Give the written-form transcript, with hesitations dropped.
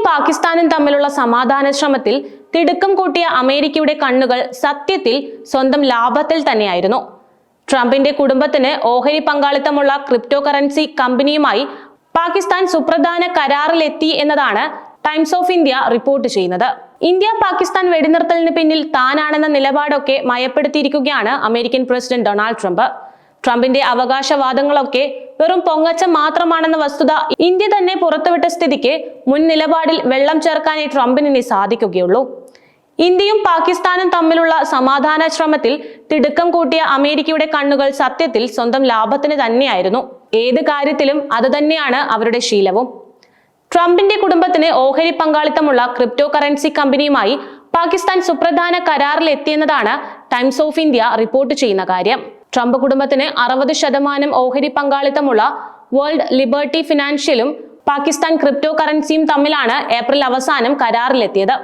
ഇന്ത്യയും പാകിസ്ഥാനും തമ്മിലുള്ള സമാധാന ശ്രമത്തിൽ തിടുക്കം കൂട്ടിയ അമേരിക്കയുടെ കണ്ണുകൾ സത്യത്തിൽ സ്വന്തം ലാഭത്തിൽ തന്നെയായിരുന്നു. ട്രംപിന്റെ കുടുംബത്തിന് ഓഹരി പങ്കാളിത്തമുള്ള ക്രിപ്റ്റോ കറൻസി കമ്പനിയുമായി പാകിസ്ഥാൻ സുപ്രധാന കരാറിലെത്തി എന്നതാണ് ടൈംസ് ഓഫ് ഇന്ത്യ റിപ്പോർട്ട് ചെയ്യുന്നത്. ഇന്ത്യ പാകിസ്ഥാൻ വെടിനിർത്തലിന് പിന്നിൽ താനാണെന്ന നിലപാടൊക്കെ മയപ്പെടുത്തിയിരിക്കുകയാണ് അമേരിക്കൻ പ്രസിഡന്റ് ഡൊണാൾഡ് ട്രംപ്. ട്രംപിന്റെ അവകാശവാദങ്ങളൊക്കെ വെറും പൊങ്ങച്ചം മാത്രമാണെന്ന വസ്തുത ഇന്ത്യ തന്നെ പുറത്തുവിട്ട സ്ഥിതിക്ക് മുൻ നിലപാടിൽ വെള്ളം ചേർക്കാനേ ട്രംപിന് ഇനി സാധിക്കുകയുള്ളൂ. ഇന്ത്യയും പാകിസ്ഥാനും തമ്മിലുള്ള സമാധാന ശ്രമത്തിൽ തിടുക്കം കൂട്ടിയ അമേരിക്കയുടെ കണ്ണുകൾ സത്യത്തിൽ സ്വന്തം ലാഭത്തിന് തന്നെയായിരുന്നു. ഏത് കാര്യത്തിലും അത് തന്നെയാണ് അവരുടെ ശീലവും. ട്രംപിന്റെ കുടുംബത്തിന് ഓഹരി പങ്കാളിത്തമുള്ള ക്രിപ്റ്റോ കറൻസി കമ്പനിയുമായി പാകിസ്ഥാൻ സുപ്രധാന കരാറിൽ എത്തിയെന്നതാണ് ടൈംസ് ഓഫ് ഇന്ത്യ റിപ്പോർട്ട് ചെയ്യുന്ന കാര്യം. ട്രംപ് കുടുംബത്തിന് 60% ഓഹരി പങ്കാളിത്തമുള്ള വേൾഡ് ലിബർട്ടി ഫിനാൻഷ്യലും പാകിസ്ഥാൻ ക്രിപ്റ്റോ കറൻസിയും തമ്മിലാണ് ഏപ്രിൽ അവസാനം കരാറിലെത്തിയത്.